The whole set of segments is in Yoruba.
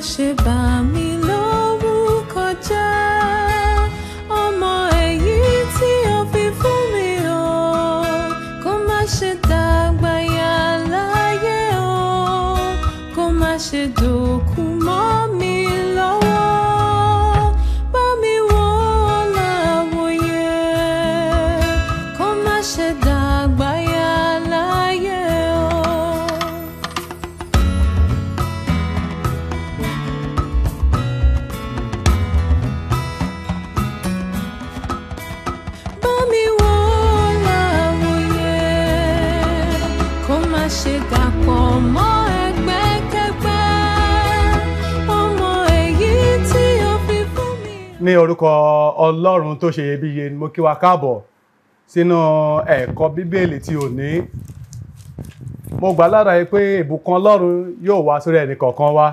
ṣe bà mí lórúkọ jẹ́, ọmọ èyí tí o fi fún mi o, kó má ṣe dàgbà yà láyé o, kó má ṣe dòkú mọ́ mi lọ́wọ́. Bá mi wò láwòye, kó má ṣe dàgbà yà láyé o. Bá mi wò láwòye, kó má ṣe dàpọ̀ mọ́ ẹgbẹ́kẹ́gbẹ́, ọmọ èyí tí o fi fún mi. Ní orúkọ Ọlọ́run tó ṣe iyebíye ni mo kí wa káàbọ̀ sínú ẹ̀kọ́ Bíbélì tí òní. Mo gbà lára pé ìbùkún Ọlọ́run yóò wá sórí ẹnì kọ̀ọ̀kan wa.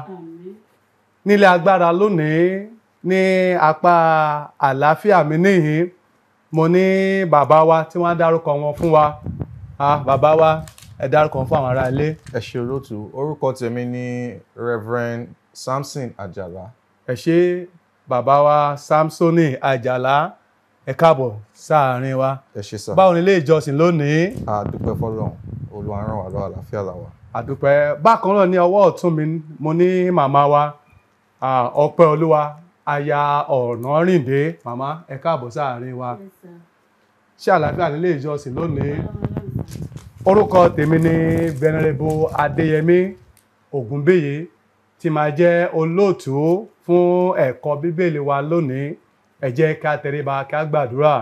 Nílé agbára lónìí ní apá àlàáfíà mi níhìn, mo ní bàbá wa tí wọ́n dárúkọ wọn fún wa. Bàbá wa, ẹ dárúkọ fún àwọn ará ilé. Ẹ ṣé olóòtú, orúkọ tèmi ni Reverend Samson Àjàlá. Ẹ ṣé bàbá wa Samsoni Àjàlá, ẹ káàbọ̀ sáàárín wa. Ẹ ṣé sà. Báwo ni ilé ìjọsìn lónìí? A dúpẹ́ fọ́lọ́run, Olúwa rán wa lọ́wọ́, àlàáfíà la wà. Àdúpẹ́. Bákan náà ní ọwọ́ ọ̀tún mi mo ní màmá wa Ọpẹ́ Olúwa aya Ọ̀nàrìndé. Màmá, ẹ káàbọ̀ sáàárín wa. Ṣé àlàáfíà nílé ìjọsìn lónìí? Orúkọ tèmi ni Venerable Adéyẹmí Ògúnbéyé tí máa jẹ́ olóòtú fún ẹ̀kọ́ Bíbélì wa lónìí. Ẹ jẹ́ ká tẹríba ká gbàdúrà.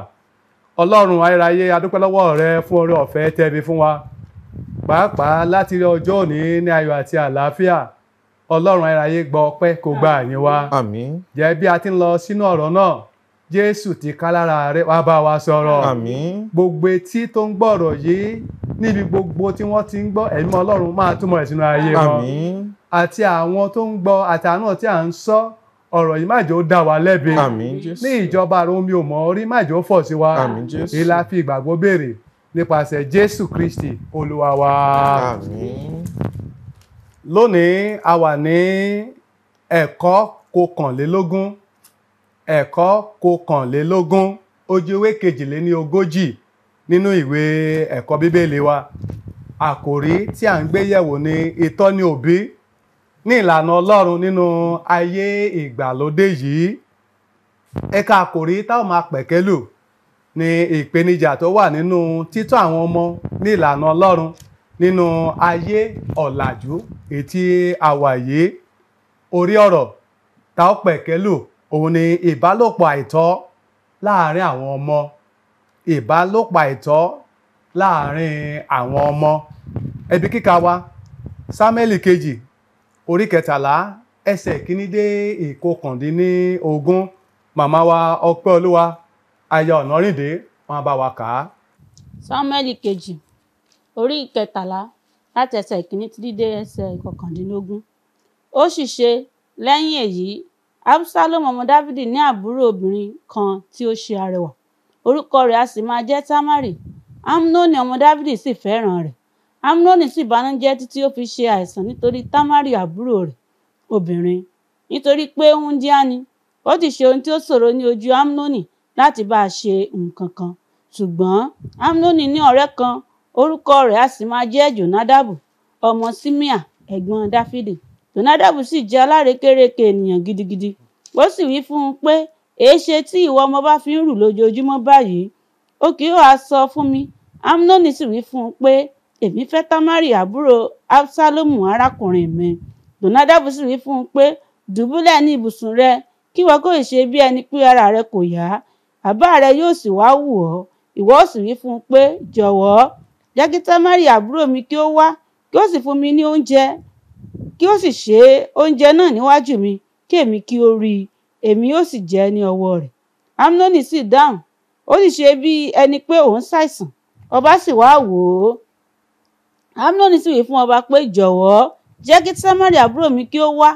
Ọlọ́run ayérayé, a dúpẹ́ lọ́wọ́ rẹ fún oore ọ̀fẹ́ tẹ́bi fún wa, pàápàá láti rí ọjọ́ òní ní ayọ̀ àti àlàáfíà. Ọlọ́run ayérayé, gba ọpẹ́ kó gba àyìn wa. Àmín. Jẹ́ bí a ti ń lọ sínú ọ̀rọ̀ náà, Jésù ti ká lára rẹ̀ wá bá wa sọ̀rọ̀. Àmín. Gbogbo etí tó ń gbọ́rọ̀ yìí, níbi gbogbo tí wọ́n ti ń gbọ́, ẹ̀mí Ọlọ́run máa túmọ̀ ẹ̀ sínú ayé wọn. Àmín. Àti àwọn tó ń gbọ́ àti àwọn náà tí à ń sọ ọ̀rọ̀ yìí má jẹ́ ó dá wa lẹ́bi. Àmín Jésù. Ní ìjọba àrùn mi ò mọ̀ orí, má jẹ́ ó fọ̀ sí wa. Àmín Jésù. Èyí la fi ìgbàgbọ́ béèrè nípasẹ̀ Jésù Kristi Olúwa wa. Àmín. Lónìí a wà ní ẹ̀kọ́ kọkànlélógún. Ẹ̀kọ́ kọkànlélógún, ojú ewé 42 nínú ìwé ẹ̀kọ́ Bíbélì wa. Àkòrí tí à ń gbé yẹ̀wò ni ìtọ́ni òbí ní ìlànà Ọlọ́run nínú ayé ìgbàlódé yìí. Ẹ̀ka àkòrí táwọn máa pẹ̀kẹ́lù ni ìpèníjà tó wà nínú títọ́ àwọn ọmọ ní ìlànà Ọlọ́run nínú ayé ọ̀làjú ètí àwà yìí. Orí ọ̀rọ̀ táwọn pẹ̀kẹ́lù òun ni ìbálòpọ̀ àìtọ́ láàárín àwọn ọmọ. Ìbálòpọ̀ àìtọ́ láàárín àwọn ọmọ. Ẹbí kíkà wa, Sámúẹ́lì kejì orí 13 ẹsẹ̀ 1 dé 19. Màmá wa Ọpẹ́ Olúwa aya Ọ̀nàrìndé wọ́n bá wa kà á. Sámúẹ́lì kejì orí 13 láti ẹsẹ̀ 1 títí dé ẹsẹ̀ 19. Ó sì ṣe lẹ́yìn èyí, Absalomu ọmọ Dáfídì ní àbúrò obìnrin kan tí ó ṣe arẹwà, orúkọ rẹ̀ a sì máa jẹ́ Támárì. Amnoni ọmọ Dáfídì sì fẹ́ràn rẹ̀. Amnoni sì bànújẹ́ títí ó fi ṣe àìsàn nítorí Támárì àbúrò rẹ̀ obìnrin, nítorí pé wúńdíá ni. Ó ti ṣe ohun tí ó ṣòro ní ojú Amnoni láti bá a ṣe nǹkan kan. Ṣùgbọ́n Amnoni ní ọ̀rẹ́ kan, orúkọ rẹ̀ a sì máa jẹ́ Jonadabu ọmọ Ṣimea ẹ̀gbọ́n Dáfídì. Jonadabu sì jẹ́ alárékérekè ènìyàn gidigidi. Ó sì wí fún un pé, èéṣe tí ìwọ ọmọ bá fi ń rù lójoojúmọ́ báyìí? Ó kì yóò ha sọ fún mi? Amnoni sì wí fún un pé, èmi fẹ́ Támárì àbúrò Absalomu arákùnrin mi. Jonadabu sì wí fún un pé, dùbúlẹ̀ ní ibùsùn rẹ, kí ìwọ kò ṣe bí ẹni pé ara rẹ kò yá. Àbá rẹ yóò sì wá wù ọ́. Ìwọ ó sì wí fún un pé, jọ̀wọ́ jẹ́ kí Támárì àbúrò mi kí ó wá, kí ó sì fún mi ní oúnjẹ, kí ó sì ṣe oúnjẹ náà níwájú mi, kí èmi kí ó rí i, èmi ó sì jẹ ní ọwọ́ rẹ̀. Amnoni sì dáhùn, ó sì ṣe bí ẹni pé òun ṣàìsàn. Ọba sì wá wò ó. Amnoni sì wí fún ọba pé, jọ̀wọ́ jẹ́ kí Támárì àbúrò mi kí ó wá,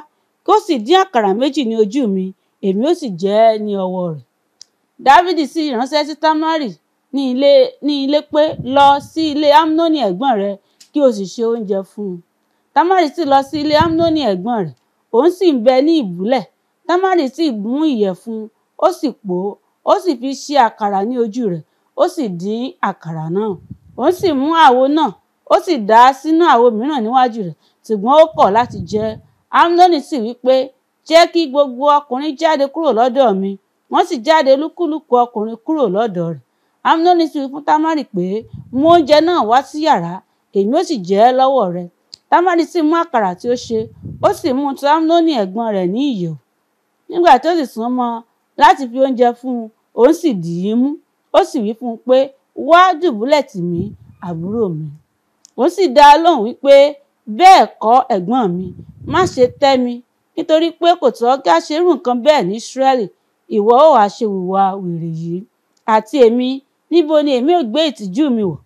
kí ó sì dín àkàrà 2 ní ojú mi, èmi ó sì jẹ ní ọwọ́ rẹ̀. Dáfídì sì ránṣẹ́ sí Támárì ní ilé pé, lọ sí ilé Amnoni ẹ̀gbọ́n rẹ̀ kí o sì ṣe oúnjẹ fún un. Támárì sì lọ sí ilé Amnoni ẹ̀gbọ́n rẹ̀, òun sì ń bẹ ní ìbúlẹ̀. Támárì sì mú ìyẹ̀fun, ó sì pò ó sì fi ṣe àkàrà ní ojú rẹ̀, ó sì dín àkàrà náà. Òun sì mú àwo náà, ó sì dà á sínú àwo mìíràn níwájú rẹ̀, ṣùgbọ́n ó kọ̀ láti jẹ. Amnoni sì wí pé, jẹ́ kí gbogbo ọkùnrin jáde kúrò lọ́dọ̀ mi. Wọ́n sì jáde lúkúlùkù ọkùnrin kúrò lọ́dọ̀ rẹ̀. Amnoni sì wí fún Támárì pé, mú oúnjẹ náà wá sí yàrá, èmi ó sì jẹ ẹ́ lọ́wọ́ rẹ. Támárì sì mú àkàrà tí ó ṣe, ó sì mú tọ̀ Amnoni ẹ̀gbọ́n rẹ̀ ní ìyẹ̀wù. Nígbà tí ó sì sún mọ́ láti fi oúnjẹ fún un, òun sì dì í mú, ó sì wí fún un pé, wá dùbúlẹ̀ tì mí, àbúrò mi. Òun sì dá a lóhùn wípé, bẹ́ẹ̀ kọ́ ẹ̀gbọ́n mi, má ṣe tẹ́ mi, nítorí pé kò tọ́ kí a ṣe irú nǹkan bẹ́ẹ̀ ní Ísírẹ́lì. Ìwọ ó wá ṣe hùwà wèrè yìí. Àti èmi, níbo ni èmi ò gbé ìtìjú mi wọ̀?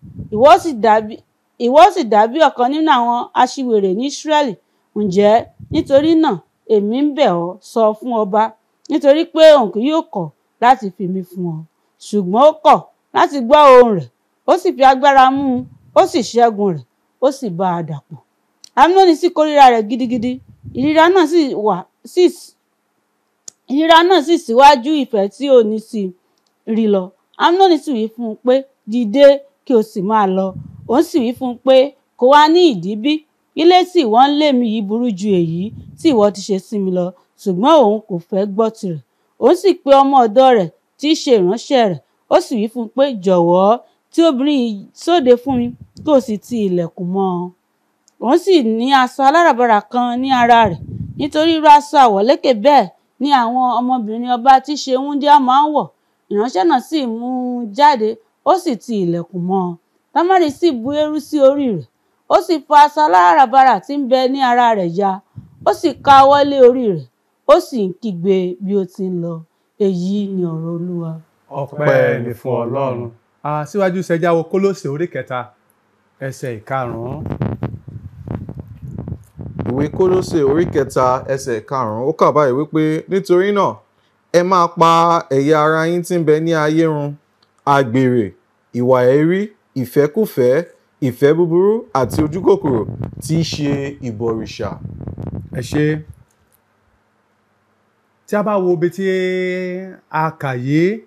Ìwọ sì dàbí ọ̀kan nínú àwọn aṣiwèrè ní Ísírẹ́lì. Ǹjẹ́ nítorí náà èmi ń bẹ̀ ọ́, sọ fún ọba, nítorí pé òun kì yóò kọ̀ láti fi mí fún ọ. Ṣùgbọ́n ó kọ̀ láti gbọ́ ohùn rẹ̀, ó sì fi agbára mú un, ó sì ṣẹ́gun rẹ̀, ó sì bá a dàpọ̀. Amnoni sì kórìíra rẹ̀ gidigidi. Ìríra náà sì síwájú ìfẹ́ tí ó ní sí rí lọ. Amnoni sì wí fún un pé, dìde kí o sì máa lọ. Òun sì wí fún un pé, kò wá ní ìdí bí? Ilé tí ìwọ ń lé mi yìí burú ju èyí tí ìwọ ti ṣe sí mi lọ. Ṣùgbọ́n òun kò fẹ́ gbọ́ tirẹ̀. Òun sì pe ọmọ ọ̀dọ̀ rẹ̀ tí í ṣe ìránṣẹ́ rẹ̀, ó sì wí fún un pé, jọ̀wọ́ tí obìnrin yìí sóde fún mi, kí o sì ti ilẹ̀kùn mọ́ ọ. Òun sì ní aṣọ aláràbarà kan ní ara rẹ̀, nítorí irú aṣọ àwọ̀lékè bẹ́ẹ̀ ni àwọn ọmọbìnrin ọba tí í ṣe wúńdíá máa ń wọ̀. Ìránṣẹ́ náà sì mú un jáde, ó sì ti ilẹ̀kùn mọ́ ọ. Támárì sì bu eérú sí orí rẹ̀, ó sì fa aṣọ aláràbarà tí ń bẹ ní ara rẹ̀ ya, ó sì ká ọwọ́ lé orí rẹ̀, ó sì ń kígbe bí ó ti ń lọ. Èyí ni ọ̀rọ̀ Olúwa. Ọpẹ́ ni fún Ọlọ́run. Síwájú ṣẹjá wo Kólósè orí 3 ẹsẹ̀ 5. Ìwé Kólósè orí 3 ẹsẹ̀ 5 ó kà báyìí wípé, nítorí náà ẹ máa pa ẹ̀yà ara yín tí ń bẹ ní ayé run: àgbèrè, ìwà èérí, ìfẹ́kúfẹ̀ẹ́, ìfẹ́ búburú àti ojúkòkòrò tí í ṣe ìbọ̀rìṣà. Ẹ ṣé. Tí a bá wo ibi tí a kà yìí,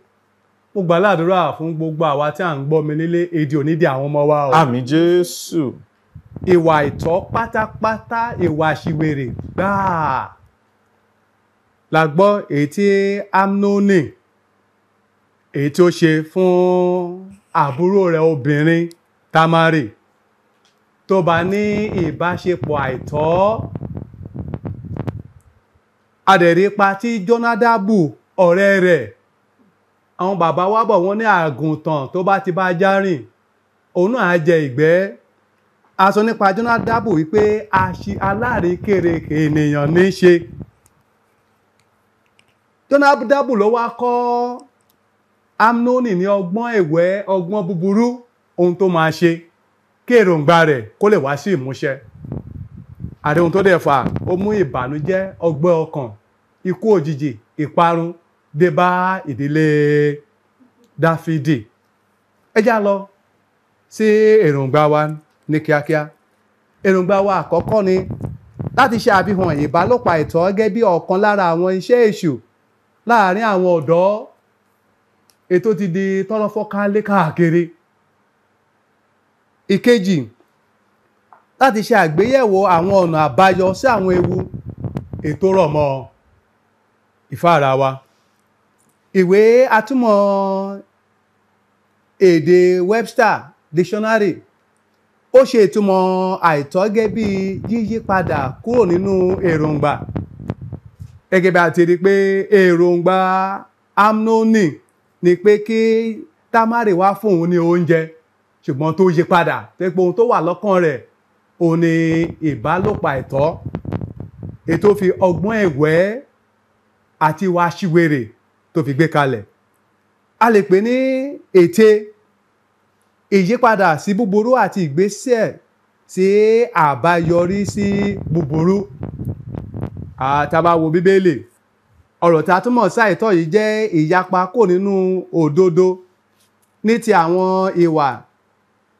mo gbà ládùúrà fún gbogbo àwa tí à ń gbọ́ mi nílé, èdè òní di àwọn ọmọ wa o. Àmín Jésù. Ìwà àìtọ́ pátápátá, ìwà àṣìwèrè gbáà la gbọ́ èyí tí Amnoni èyí tí ó ṣe fún àbúrò rẹ̀ obìnrin Támárì tó bá ní ìbáṣepọ̀ àìtọ́. Adẹ̀rípa tí Jónádàbù ọ̀rẹ́ rẹ̀, àwọn bàbá wa bọ̀ wọ́n ní àgùntàn tó bá ti bá járìn òun náà á jẹ ìgbẹ́. A sọ nípa Jónádàbù wípé alárékérekè ènìyàn ní í ṣe. Jónádàbù ló wá kọ́ Amnoni ní ọgbọ́n ẹ̀wẹ́, ọgbọ́n búburú, ohun tó máa ṣe kí èròǹgbà rẹ̀ kó lè wá sí ìmúṣẹ. Àdéhùn tó dẹ̀ fà ó mú ìbànújẹ́, ọgbẹ́ ọkàn, ikú òjijì, ìparun dé bá ìdílé Dáfídì. Ẹ já lọ sí èròǹgbà wa ní kíákíá. Èròǹgbà wa àkọ́kọ́ ni láti ṣe àfihàn ìbálòpọ̀ àìtọ́ gẹ́gẹ́ bí ọ̀kan lára àwọn iṣẹ́ èṣù láàárín àwọn ọ̀dọ́, ètò ti di tọ́lọ́fọ́nkálé káàkiri. Ìkejì, láti ṣe àgbéyẹ̀wò àwọn ọ̀nà àbáyọ sí àwọn ewu ètò rọ̀ mọ́ ìfáàrà wa. Ìwé atúmọ̀ èdè Webster dictionary ó ṣe ìtumọ̀ àìtọ́ gẹ́gẹ́ bí yíyípadà kúrò nínú èròǹgbà. Gẹ́gẹ́ bí a ti rí pé èròǹgbà Amnoni ni pé kí Támárì wá fún òun ní oúnjẹ, ṣùgbọ́n tó yí padà pé ohun tó wà lọ́kàn rẹ̀ òun ni ìbálòpọ̀ àìtọ́, ètò fi ọgbọ́n ẹ̀wẹ́ àti ìwà aṣiwèrè tó fi gbé kalẹ̀. A lè pè ní ète, ìyípadà sí búburú àti ìgbésẹ̀ sí àbáyọrí sí búburú. Tá bá wo Bíbélì, ọ̀rọ̀ tí a túmọ̀ sí àìtọ́ yìí jẹ́ ìyapa kò nínú òdodo ní ti àwọn ìwà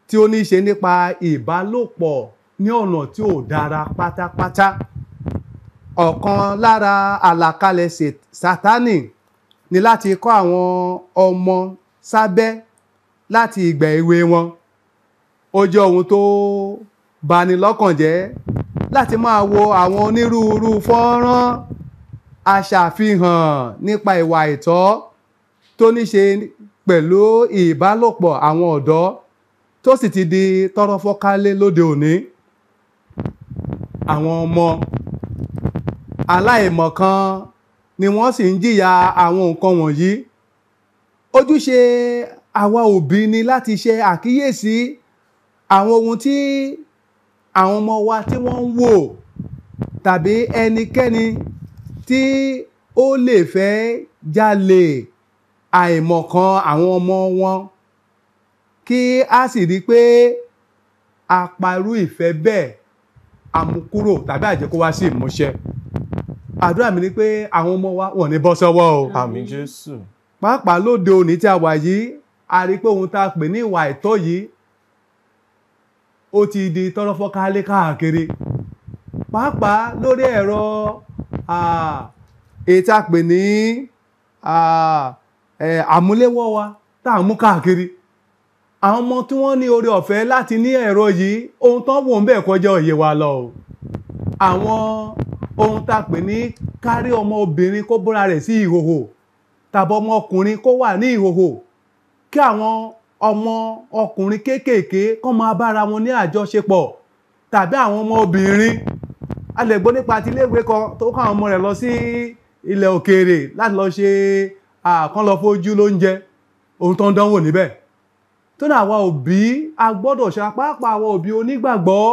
tí ó ní ṣe nípa ìbálòpọ̀ ní ọ̀nà tí ò dára pátápátá. ọ̀kan lára àlàkalẹ̀ Sátánì ni láti kọ́ àwọn ọmọ sábẹ́ láti ìgbà èwe wọn. Ó jẹ́ ohun tó bani lọ́kàn jẹ́ láti máa wo àwọn onírúurú fọ́nrán aṣàfihàn nípa ìwà àìtọ́ tó ní ṣe pẹ̀lú ìbálòpọ̀ àwọn ọ̀dọ́ tó sì ti di tọ́rọ́ fọ́kálé lóde òní. Àwọn ọmọ aláìmọ̀kan ni wọ́n sì ń jìyà àwọn nǹkan wọ̀nyí. Ojúṣe àwa òbí ni láti ṣe àkíyèsí àwọn ohun tí àwọn ọmọ wa tí wọ́n ń wò tàbí ẹnikẹ́ni tí ó lè fẹ́ jalè àìmọ̀kan àwọn ọmọ wọn, kí a sì rí pé a parú ìfẹ́ bẹ́ẹ̀ àmúkúrò tàbí àjẹkó wá sí ìmúṣẹ. Àdúrà mi ni pé àwọn ọmọ wa wọ́n ní bọ́ sọ́wọ́ o. Àmín Jésù. Pàápàá lóde òní tí a wà yìí, a rí pé ohun tá a pè ní ìwà àìtọ́ yìí ó ti di tọ́rọ́fọ́kálé káàkiri. Pàápàá lórí ẹ̀rọ èyí tí a pè ní àmúléwọ́ wa tá à ń mú káàkiri. Àwọn ọmọ tí wọ́n ní oore ọ̀fẹ́ láti ní ẹ̀rọ yìí, ohun tán wò ń bẹ̀ kọjá òye wa lọ o. Àwọn ohun tá a pè ní kárí ọmọ obìnrin kó bóra rẹ̀ sí ìhòhò tàbí ọmọ ọkùnrin kó wà ní ìhòhò, kí àwọn ọmọ ọkùnrin kéékèèké kó máa bára wọn ní àjọṣepọ̀, tàbí àwọn ọmọ obìnrin. A lè gbọ́ nípa ti iléèwé kan tó kọ́ àwọn ọmọ rẹ̀ lọ sí ilẹ̀ òkèèrè láti lọ ṣe kán lọ fojú lóúnjẹ, ohun tó ń dánwò níbẹ̀. Tó ní àwa òbí a gbọ́dọ̀ ṣe pàápàá àwọn òbí onígbàgbọ́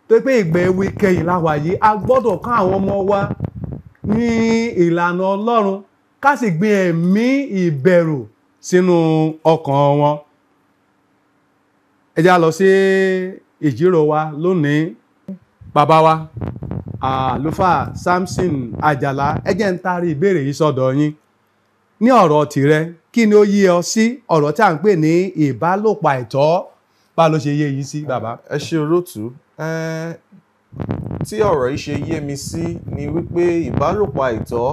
tó pé ìgbà èwe kẹyìn la wà yìí, a gbọ́dọ̀ kọ́ àwọn ọmọ wa ní ìlànà Ọlọ́run, ká sì gbin ẹ̀mí ìbẹ̀rù sínú ọkàn wọn. Ẹ já lọ sí ìjíròrò wa lónìí. Bàbá wa àlùfáà Samson Àjàlá, ẹ jẹ́ ń taari ìbéèrè yìí sọ́dọ̀ yín. Ní ọ̀rọ̀ tìrẹ, kí ni ó yé ọ sí ọ̀rọ̀ tí a ń pè ní ìbálòpọ̀ àìtọ́? Bá ló ṣe yé yìí sí bàbá? Ẹ ṣé olóòtú. Tí ọ̀rọ̀ yìí ṣe yé mi sí ni wípé ìbálòpọ̀ àìtọ́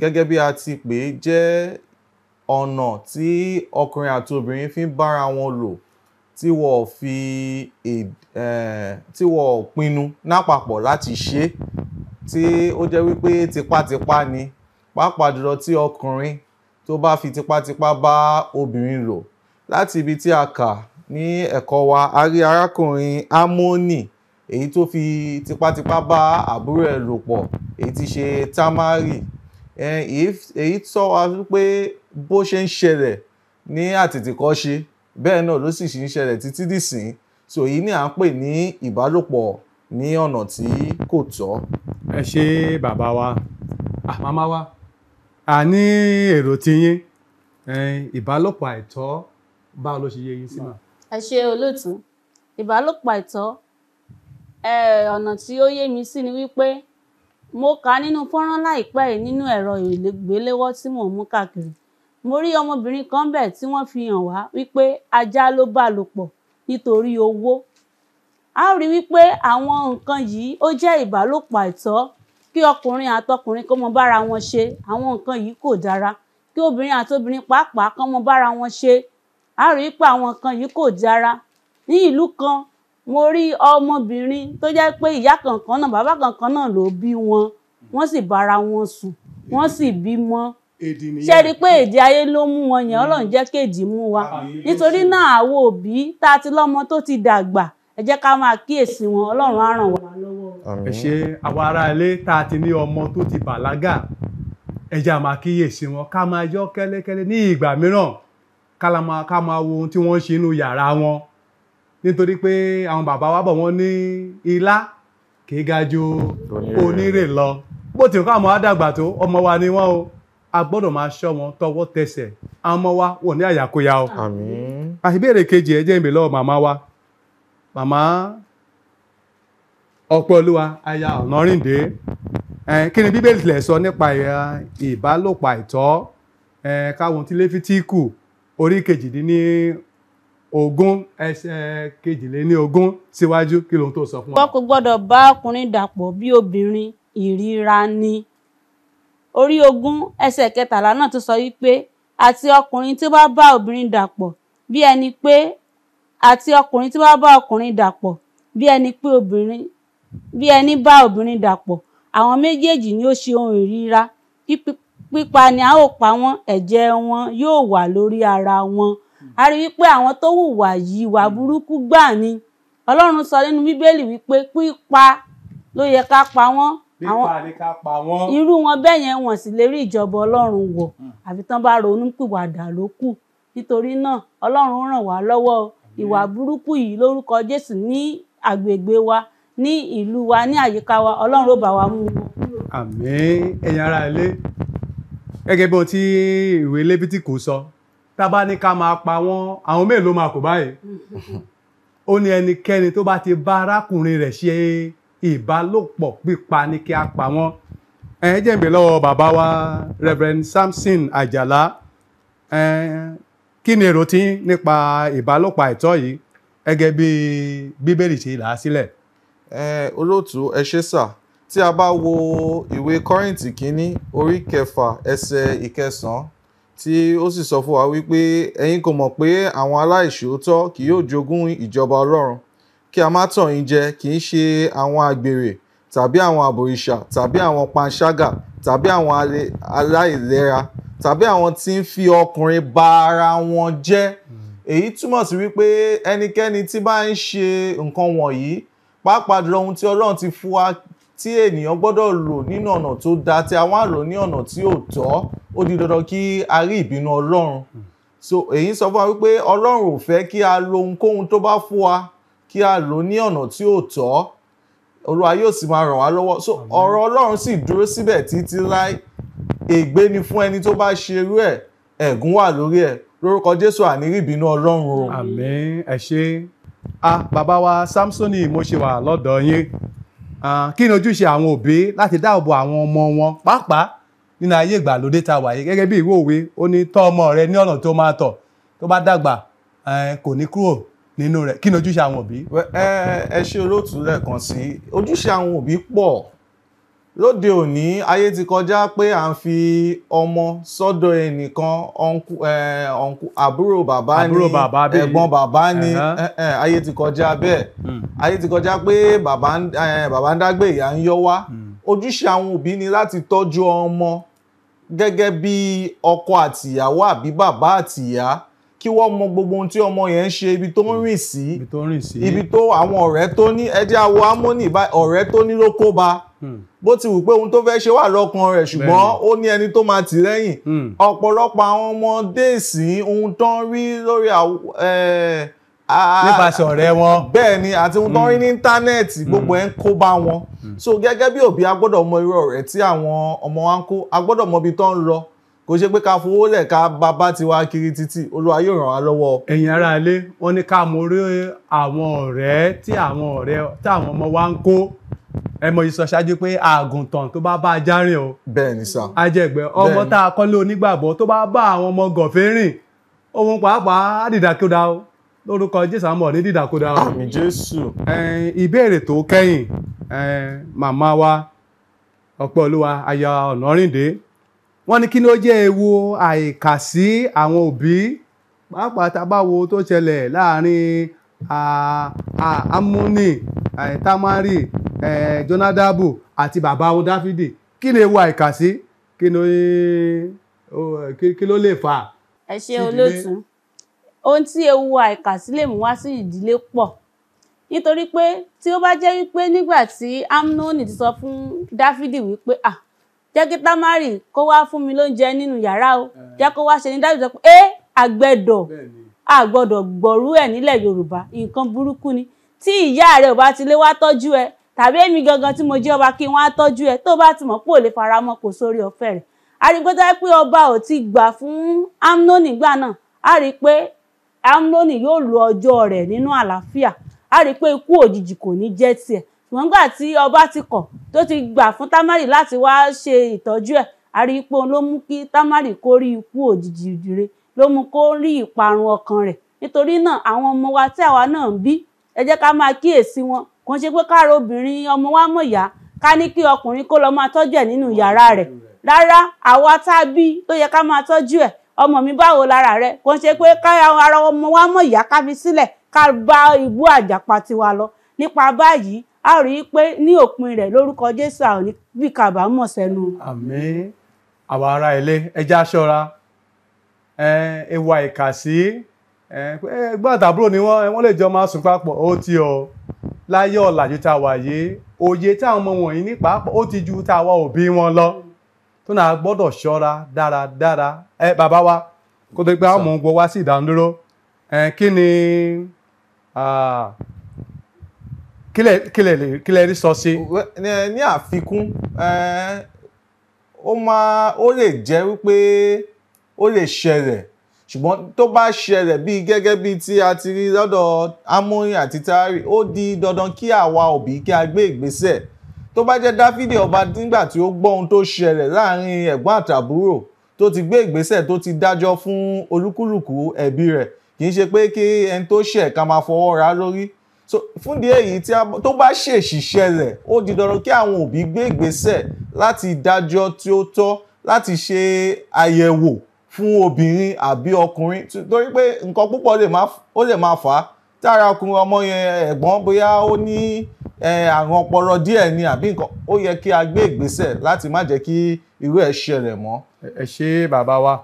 gẹ́gẹ́ bí a ti pè é jẹ́ ọ̀nà tí ọkùnrin àti obìnrin fi ń bára wọn lò tí wọ́n pinnu lápapọ̀ láti ṣe, tí ó jẹ́ wípé tipátipá ni, pàápàá jùlọ tí ọkùnrin tó bá fi tipátipá bá obìnrin lò. Láti ibi tí a kà ní ẹ̀kọ́ wa, a rí arákùnrin Ámónì èyí tó fi tipátipá bá àbúrò ẹ̀ lò pọ̀, èyí tí ṣe Támárì. Èyí sọ wá pé bó ṣe ń ṣẹlẹ̀ ní àtètèkọ́ṣe bẹ́ẹ̀ náà ló sì ń ṣẹlẹ̀ títí dìsín. So èyí ni à ń pè ní ìbálòpọ̀ ní ọ̀nà tí kò tọ́. Ẹ ṣé bàbá wa. Màmá wa, a ní èrò tiyín, ìbálòpọ̀ àìtọ́ báwo ló ṣe yé yín sí mà? Ẹ ṣé olóòtú. Ìbálòpọ̀ àìtọ́, ọ̀nà tí ó yé mi sí ni wípé mo kà nínú fọ́nrán láìpẹ́ yìí nínú ẹ̀rọ ìgbéléwọ́ tí mò ń mú káàkiri. Mo rí ọmọbìnrin kan bẹ̀ tí wọ́n fi hàn wá wípé ajá ló bá lò pọ̀ nítorí owó. A rí wípé àwọn nǹkan yìí ó jẹ́ ìbálòpọ̀ àìtọ́. Kí ọkùnrin àtọkùnrin kó mọ bára wọn ṣe, àwọn nǹkan yìí kò dára. Kí obìnrin àtobìnrin pàápàá kó mọ bára wọn ṣe, a rí wípé àwọn nǹkan yìí kò dára. Ní ìlú kan, mo rí ọmọbìnrin tó jẹ́ pé ìyá kankan náà bàbá kankan náà ló bí wọn, wọ́n sì bára wọn sùn, wọ́n sì bímọ. Ṣé rí pé èdè ayé ló mú wọn yẹn? Ọlọ́run jẹ́ kéèdì mú wa. Nítorí náà àwọn òbí tá a ti lọ́mọ tó ti dàgbà, ẹ jẹ́ ká máa kíyèsí wọn, Ọlọ́run á ràn wá lọ́wọ́. Ẹ ṣé àwa ará ilé tá a ti ní ọmọ tó ti bàlágà, ẹ jẹ́ á máa kíyèsí wọn, ká máa yọ́ kẹ́lẹ́kẹ́lẹ́ ní ìgbà mìíràn, ká máa wo ohun tí wọ́n ń ṣe inú yàrá wọn. Nítorí pé àwọn bàbá wa bọ̀ wọ́n ní ilá kì í ga ju onírè lọ. Bó ti nǹkan àmọ́ á dàgbà tó, ọmọ wa ni wọ́n o. A gbọ́dọ̀ máa ṣọ́ wọn tọwọ́ tẹsẹ̀. Àwọn ọmọ wa wọ́n ní àyàkóyà o. Àmín. Ìbéèrè kejì ẹ jẹ́ ń bèèrè lọ́wọ́ màmá wa. Màmá Ọpẹ́olúwa aya Ọ̀nàrìndé, kí ni Bíbélì tilẹ̀ sọ nípa ìbálòpọ̀ àìtọ́? Káwọn tí Léfítíkù orí 18 ẹsẹ̀ 22 síwájú, kí lóhun tó sọ fún wa? Wọ́n kò gbọ́dọ̀ bá ọkùnrin dàpọ̀ bí obìnrin, ìríra ni. Orí 20 ẹsẹ̀ 13 náà tún sọ wípé àti ọkùnrin tí ó bá bá obìnrin dàpọ̀ bí ẹni pé àti ọkùnrin tí ó bá bá ọkùnrin dàpọ̀ bí ẹni bá obìnrin dàpọ̀, àwọn méjèèjì ni ó ṣe ohun ìríra, pípa ni a ó pa wọ́n, ẹ̀jẹ̀ wọn yóò wà lórí ara wọn. A rí wípé àwọn tó hùwà yìí ìwà burúkú gbà ni. Ọlọ́run sọ nínú Bíbélì wípé pípa ló yẹ ká pa wọ́n. Pípa ni ká pa wọ́n. Irú wọn bẹ́ẹ̀ yẹn wọ́n sì lè rí ìjọba Ọlọ́run wọ̀ àfi tán bá ronú pìwàdà ló kù. Nítorí náà Ọlọ́run ràn wá lọ́wọ́ ìwà burúkú yìí lórúkọ Jésù ní agbègbè wa, ní ìlú wa, ní àyíká wa. Ọlọ́run ó bá wa mú wọn. Àmín. Ẹ̀yin ará ilé, gẹ́gẹ́ bí ohun tí ìwé Léfítíkù sọ, tá bá ní ká máa pa wọ́n, àwọn mélòó máa kò báyìí? Ó ní ẹnikẹ́ni tó bá ti bá arákùnrin rẹ̀ ṣe ìbálòpọ̀ pípa ní kí a pa wọ́n. Ẹ jẹ́ n béèrè lọ́wọ́ bàbá wa Reverend Samson Àjàlá, kí ni èrò tí nípa ìbálòpọ̀ àìtọ́ yìí gẹ́gẹ́ bí Bíbélì ṣe là á sílẹ̀? Olóòtú, ẹ ṣé sà. Tí a bá wo ìwé Kọ́ríńtì kínní orí 6 ẹsẹ̀ 9 tí ó sì sọ fún wa wípé ẹ̀yin kò mọ̀ pé àwọn aláìṣòótọ́ kì yóò jogún ìjọba Ọlọ́run. Kí a má tàn yín jẹ, kì í ṣe àwọn àgbèrè tàbí àwọn àbòrìṣà tàbí àwọn panṣágà tàbí àwọn aláìlera tàbí àwọn tí ń fi ọkùnrin ba ara wọn jẹ́. Èyí túmọ̀ sí wípé ẹnikẹ́ni tí bá ń ṣe nǹkan wọ̀nyí, pàápàá jùlọ ohun tí Ọlọ́run ti fún wa tí ènìyàn gbọ́dọ̀ lò nínú ọ̀nà tó dáa, tí a wá lò ní ọ̀nà tí ò tọ́, ó di dandan kí a rí ìbínú Ọlọ́run. So èyí sọ fún wa wípé Ọlọ́run ò fẹ́ kí a lo ohunkóhun tó bá fún wa kí a lò ní ọ̀nà tí ò tọ́. Olúwa yóò sì máa ràn wá lọ́wọ́. So ọ̀rọ̀ Ọlọ́run sì dúró síbẹ̀ títí láé. Ègbé ni fún ẹni tó bá ṣe irú ẹ̀, ẹ̀gún wà lórí ẹ̀. Lórúkọ Jésù àní rí ìbínú Ọlọ́run o. Àmín. Ẹ ṣé. Bàbá wa Samsoni, mo ṣe wà lọ́dọ̀ yín. Kí ni ojúṣe àwọn òbí láti dáàbò àwọn ọmọ wọn pàápàá nínú ayé ìgbàlódé tá wà yìí? Gẹ́gẹ́ bí ìwé òwe, ó ní tọ́ ọmọ rẹ ní ọ̀nà tó máa tọ̀, tó bá dàgbà kò ní kúrò nínú rẹ̀. Kí ni ojúṣe àwọn òbí? Ẹ ṣé olóòtú lẹ́ẹ̀kan sí. Ojúṣe àwọn òbí pọ̀. Lóde òní ayé ti kọjá pé à ń fi ọmọ sọ́dọ̀ ẹnìkan, àbúrò bàbá ni, ẹ̀gbọ́n bàbá ni. Ayé ti kọjá bẹ́ẹ̀. Ayé ti kọjá pé bàbá ń dágbé ìyá ń yọ́ wá. Ojúṣe àwọn òbí ni láti tọ́jú ọmọ gẹ́gẹ́ bí ọkọ àtìyàwó àbí bàbá àtìyá, kí wọ́n mọ gbogbo ohun tí ọmọ yẹn ń ṣe, ibi tó ń rìn sí, ibi tó àwọn ọ̀rẹ́ tó ní. Ẹ jẹ́ àwọ̀ Ámónì, ọ̀rẹ́ tó ní ló kó bá. Bó ti wù pé ohun tó fẹ́ ṣe wà lọ́kàn rẹ̀, ṣùgbọ́n ó ní ẹni tó máa tì lẹ́yìn. Ọ̀pọ̀lọpọ̀ àwọn ọmọdé ìsìn ohun tó ń rí lórí nípasẹ̀ ọ̀rẹ́ wọn. Bẹ́ẹ̀ ni, àti ohun tó ń rí ní íńtánẹ́ẹ̀tì, gbogbo ẹ̀ ń kó bá wọn. So gẹ́gẹ́ bí òbí, a gbọ́dọ̀ mọ irú ọ̀rẹ́ tí àwọn ọmọ wa ń kó, a gbọ́dọ̀ mọ ibi tó ń lọ. Kò ṣe pé ká fowó lẹ̀ ká bàbá ti wá kiri títì. Olúwa yóò ràn wá lọ́wọ́. Ẹ̀yin ará ilé, wọ́n ní ká mọ orí àwọn ọ̀rẹ́ tí àwọn ọmọ wa ń kó. Ẹ mọ̀ ìsọ ṣáájú pé àgùntàn tó bá bá ajá rìn o. Bẹ́ẹ̀ ni sà. Ajẹgbẹ́ ọmọ tá a kọ́lé onígbàgbọ́ tó bá bá àwọn ọmọ gọ̀fẹ́ rìn, ohun pàápàá á dìdàkudà o. Lórúkọ Jésù àmọ̀ ní dìdàkudà o. Àmín Jésù. Ìbéèrè tó kẹ́yìn, màmá wa Ọpẹ́olúwa aya Ọ̀nàrìndé, wọ́n ní kí ni ó jẹ́ ewu àìkàsí àwọn òbí pàápàá tá bá wo tó ṣẹlẹ̀ láàrin Ámónì, Támárì, Jónádàbù àti bàbá wọn Dáfídì. Kí ni ewu àìkàsí? Kí ló lè fà? Ẹ ṣé olóòtú. Ohun tí ewu àìkàsí lè mú wá sí ìdílé pọ̀. Nítorí pé tí ó bá jẹ́ wípé nígbà tí Ámónì ti sọ fún Dáfídì wípé jẹ́ kí Támárì kó wá fún mi lóúnjẹ nínú yàrá o, jẹ́ kó wá ṣe ní Dáfídì sọ pé àgbẹ̀dọ̀, àgbọ̀dọ̀ gbọ̀rú ẹ̀ nílẹ̀ Yorùbá, nǹkan burúkú ni. Tí ìyá rẹ̀ ò bá ti lé wá tọ́jú ẹ, tàbí èmi gangan tí mo jẹ́ ọba kí wọ́n á tọ́jú ẹ, tó bá ti mọ̀ pé ò lè faramọ́ kò sórí ọ̀fẹ́ rẹ̀. A rí pé tó yẹ pé ọba ò ti gbà fún Ámónì gbà náà, a rí pé Ámónì yóò lo ọjọ́ rẹ̀ nínú àlàáfíà. A rí pé ikú òjijì kò ní jẹ́ tiẹ̀. Ṣùgbọ́n nígbà tí ọba ti kọ̀ tó ti gbà fún Támárì láti wá ṣe ìtọ́jú ẹ̀, a rí pé òun ló mú kí Támárì kó rí ikú òjijì rere, ló mú kó rí ìparun ọkàn rẹ̀. Nítorí náà àwọn ọmọ wa tí àwa náà ń bí, ẹ jẹ́ ká máa kíyèsí wọn. Kò ṣe pé káàró obìnrin ọmọ wa mọ̀ yá ká ní kí ọkùnrin kó lọ máa tọ́jú ẹ̀ nínú yàrá rẹ̀. Rárá, àwa tá a bí ló yẹ ká máa tọ́jú ẹ̀. Ọmọ mi báwo lára rẹ̀? Kò ń ṣe pé ká ara ọmọ wa mọ̀ ìyá ká fi sílẹ̀ ká bá ibú àjàpá tiwa lọ. Nípa báyìí, a rí i pé ní òpin rẹ̀ lórúkọ Jésù a ò ní bí kábàámọ̀ sẹ́nu. Àmín. Àwa ará ilé ẹ jẹ́ á ṣọ́ra. Ìwà ìkàsí ẹ̀gbọ́n àtàbúrò ni wọ́n lè jọ máa sùn papọ̀. Ó ti ọ láyé ọ̀làjú tá a wà yìí, òye táwọn ọmọ wọ̀nyí ní pàápàá ó ti ju táwa òbí wọn lọ. Tó náà gbọ́dọ̀ ṣọ́ra dáradára. Bàbá wa kó tó gbé àwọn ọmọ gbọ́ wá sí ìdánudúró. Kí ni kí lẹ rí sọ sí? Ní àfikún, ó lè jẹ́ wípé ó lè ṣẹlẹ̀, ṣùgbọ́n tó bá ṣẹlẹ̀ bí gẹ́gẹ́ bí tí a ti rí lọ́dọ̀ Ámórì àti Tárì, ó di dandan kí àwa òbí kí a gbé ìgbésẹ̀. Tó bá jẹ́ Dáfídì ọba nígbà tí ó gbọ́ ohun tó ṣẹlẹ̀ láàrin ẹ̀gbọ́n àtàbúrò, tó ti gbé ìgbésẹ̀ tó ti dájọ́ fún olúkúlùkù ẹbí rẹ̀, kì í ṣe pé kí ẹni tó ṣẹ̀ ká máa fọwọ́ ra lórí. So fún díẹ̀ èyí tó bá ṣèṣì ṣẹlẹ̀, ó di dandan kí àwọn òbí gbé ìgbésẹ̀ láti dájọ́ tí ó tọ́, láti ṣe àyẹ̀wò fún obìnrin àbí ọkùnrin, torí pé nǹkan púpọ̀ lè máa fà á. Tára ọkùnrin ọmọ yẹn ẹ̀gbọ́n bóyá ó ní àrùn ọpọlọ díẹ̀ ni àbí nǹkan, ó yẹ kí a gbé ìgbésẹ̀ láti má jẹ́ kí irú ẹ̀ ṣẹlẹ̀ mọ́. Ẹ ṣé bàbá wa.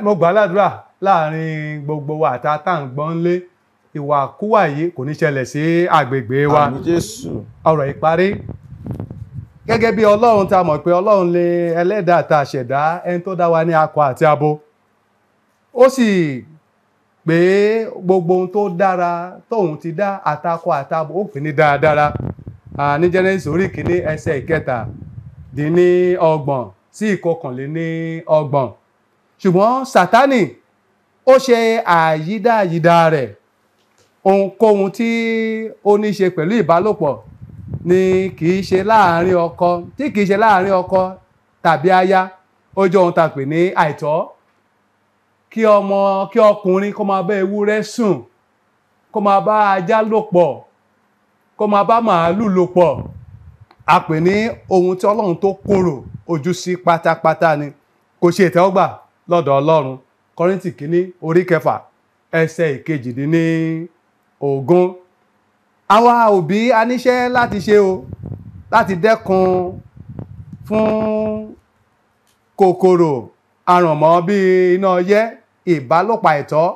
Mo gbà ládùúrà láàrin gbogbo wa àti àtàǹgbọ́n lé ìwàkúwà yìí kò ní ṣẹlẹ̀ sí àgbègbè wa. Àmín Jésù. Ọ̀rọ̀ ìparí. Gẹ́gẹ́ bí Ọlọ́run tá mọ̀ pé Ọlọ́run lè ẹlẹ́dàá tá ṣẹ̀dá ẹni tó dá wa ní akọ àti abo. Ó sì pé gbogbo ohun tó dára tóun ti dá àtakọ àtabo ó pè ní dáradára. Ní Genesis orí kìíní ẹsẹ̀ ìkẹtàdínlọ́gbọ̀n sí ìkọkànléníọgbọ̀n. Ṣùgbọ́n Sátánì ó ṣe àyídáyídá rẹ̀. Ohunkóhun tí ó ní ṣe pẹ̀lú ìbálòpọ̀ ni kìí ṣe láàrin ọkọ tàbí aya. Ó jẹ́ ohun tá pè ní àìtọ́. Kí ọkùnrin kó máa bá ewúrẹ́ sùn, kó máa bá ajá lò pọ̀, kó máa bá màálù lò pọ̀. A pè ní ohun tí Ọlọ́run tó korò ojú sí pátápátá ni. Kò ṣe ìtẹ́wọ́gbà lọ́dọ̀ Ọlọ́run. Kọ́ríńtì kìíní orí 6 ẹsẹ̀ 18. Àwa òbí a níṣẹ́ láti ṣe o, láti dẹ́kun fún kòkòrò àrànmọ́ bí iná ọyẹ́, ìbálòpọ̀ àìtọ́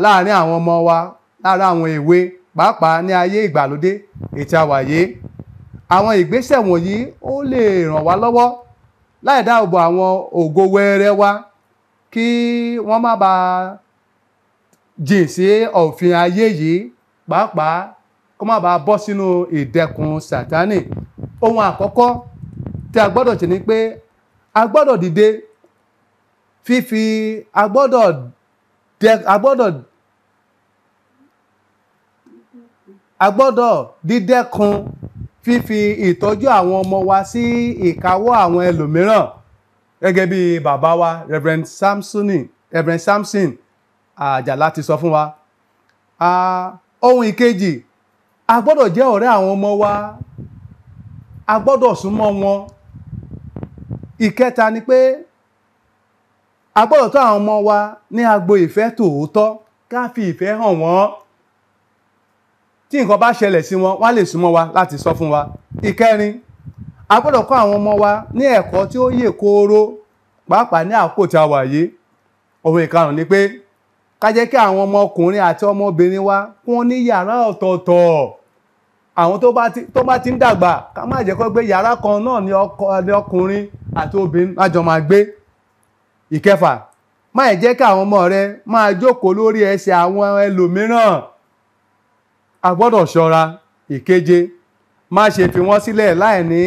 láàrin àwọn ọmọ wa, láàrin àwọn èwe, pàápàá ní ayé ìgbàlódé ètí àwàyé. Àwọn ìgbésẹ̀ wọ̀nyí ó lè ràn wá lọ́wọ́ láì dáàbò àwọn ògo wẹ́rẹ́ wa kí wọ́n má bàa jìn sí òfin ayé yìí, pàápàá kó má bàa bọ́ sínú ìdẹkùn Sátánì. Ohun àkọ́kọ́ tí a gbọ́dọ̀ ṣe ni pé a gbọ́dọ̀ dìde dídẹ́kun fífi ìtọ́jú àwọn ọmọ wa sí ìkáwọ́ àwọn ẹlòmíràn. Gẹ́gẹ́ bí bàbá wa Reverend Samson Àjàlá ti sọ fún wa. Ohun ìkejì, a gbọ́dọ̀ jẹ́ ọ̀rẹ́ àwọn ọmọ wa, a gbọ́dọ̀ súnmọ́ wọn. Ìkẹta ni pé a gbọ́dọ̀ tọ́ àwọn ọmọ wa ní agbo ìfẹ́ tòótọ́, ká fi ìfẹ́ hàn wọ́n. Tí nǹkan bá ṣẹlẹ̀ sí wọn, wọ́n lè súnmọ́ wa láti sọ fún wa. Ìkẹrin, a gbọ́dọ̀ kọ́ àwọn ọmọ wa ní ẹ̀kọ́ tí ó yè kooro, pàápàá ní àkókò tí a wà yìí. Ohun ìkarùn-ún ni pé ká jẹ́ kí àwọn ọmọkùnrin àti ọmọbìnrin wa kún ní yàrá ọ̀tọ̀ọ̀tọ̀. Àwọn tó bá ti ń dàgbà, ká má jẹ́ kó gbé yàrá kan náà ní ọkùnrin àti obìnrin má jọ máa gbé. Ìkẹfà, má jẹ́ kí àwọn ọmọ rẹ máa jókòó lórí ẹsẹ̀ àwọn ẹlòmíràn. A gbọ́dọ̀ ṣọ́ra. Ìkeje, má ṣe fi wọ́n sílẹ̀ láì ní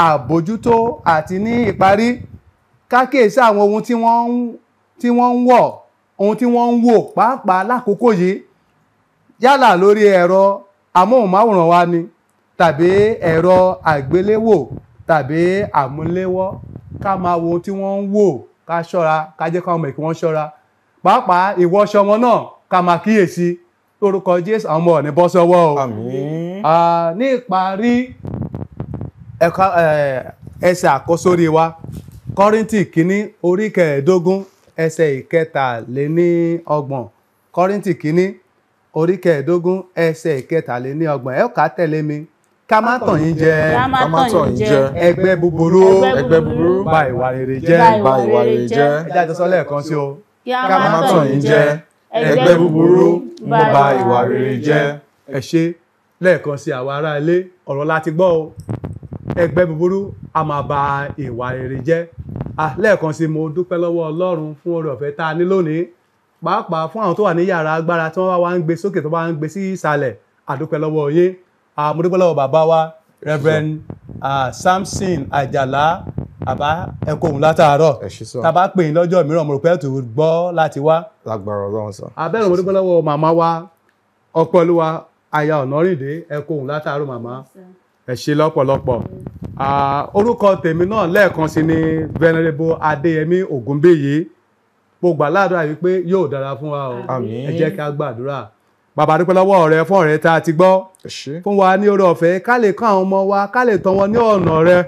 àbójútó àti ní ìparí. Ká kíyèsí àwọn ohun tí wọ́n ń wọ̀, ohun tí wọ́n ń wò pàápàá lákòókò yìí, yálà lórí ẹ̀rọ amóhùnmáwòrán wa ni tàbí ẹ̀rọ àgbéléwò tàbí àmúléwọ́. Ká máa wo ohun tí wọ́n ń wò, ká ṣọ́ra, ká jẹ́ káwọn ọmọ kí wọ́n ṣọ́ra. Pàápàá ìwọṣọ wọn náà ká máa kíyèsí. Lórúkọ Jésù àwọn ọmọ ní bọ́ sọ́wọ́ o. Àmín. Ní ìparí, ẹsẹ̀ àkọ́sórí wa Kọ́ríńtì kínní orí kẹẹ̀ẹ́dógún ẹsẹ̀ ìkẹtàléníọgbọ̀n Kọ́ríńtì kínní orí kẹẹ̀ẹ́dógún ẹsẹ̀ ìkẹtàléníọgbọ̀n ẹ ó kà á tẹ̀lé mi. Ká má tàn yín jẹ, ká má tàn yín jẹ, ẹgbẹ́ búburú bà ìwà rere jẹ́. bà ìwà rere jẹ́. Ẹ jáde sọ lẹ́ẹ̀kan sí o. Ká má tàn yín jẹ, ẹgbẹ́ búburú bà ìwà rere jẹ́. Ẹ ṣé lẹ́ẹ̀kan sí àwa ará ilé ọ̀rọ̀ láti gbọ́ o. Ẹgbẹ́ búburú a máa bà ìwà rere jẹ́. Lẹ́ẹ̀kan sí mo dúpẹ́ lọ́wọ́ Ọlọ́run fún oore ọ̀fẹ́ tá a ní lónìí. Pàápàá fún àwọn tó wà ní yàrá agbára tí wọ́n bá wá ń gbé sókè tó bá ń gbé sí ìsàlẹ̀. A dúpẹ́ lọ́wọ́ yín. Mo dúpẹ́ lọ́wọ́ bàbá wa Reverend Samson Àjàlá bàbá ẹ kú ohùn látàárọ̀. Tá bá pè yín lọ́jọ́ mìíràn mo rò pé ẹ tó gbọ́ láti wá. Lágbára Ọlọ́run sà. Abẹ́rẹ́ mo dúpẹ́ lọ́wọ́ màmá wa Ọpẹ́olúwa aya Ọ̀nàrìndé ẹ kú ohùn látàárọ̀ màmá. Ẹ ṣé lọ́pọ̀lọpọ̀. Orúkọ tèmi náà lẹ́ẹ̀kan sí ni Venerable Adéyẹmí Ògúnbíyì. Mo gbà ládùúrà yìí pé yóò dára fún wa o. Àmín. Ẹ jẹ́ ká gbàdúrà. Bàbá dúpẹ́ lọ́wọ́ rẹ fún ọ̀rẹ́ tá a ti gbọ́. Fún wa ní oore ọ̀fẹ́ ká lè kọ́ àwọn ọmọ wa ká lè tọ́ wọn ní ọ̀nà rẹ.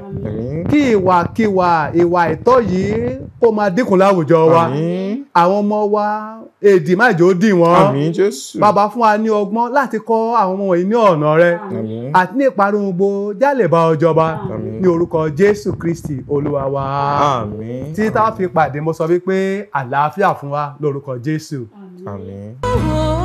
Kí ìwà ìtọ́ yìí kó máa dínkù láwùjọ wa. Àwọn ọmọ wa èdè má jò dì wọ́n. Àmín Jésù. Bàbá fún wa ní ọgbọ́n láti kọ́ àwọn ọmọ wọ̀nyí ní ọ̀nà rẹ. Àti ní ìparí gbogbo jálè bá ọ jọba. Ní orúkọ Jésù Kristi Olúwa wa. Àmín. Tí tá a fi pàdé mo sọ wípé àlàáfíà fún wa lórúkọ Jésù. Àmín.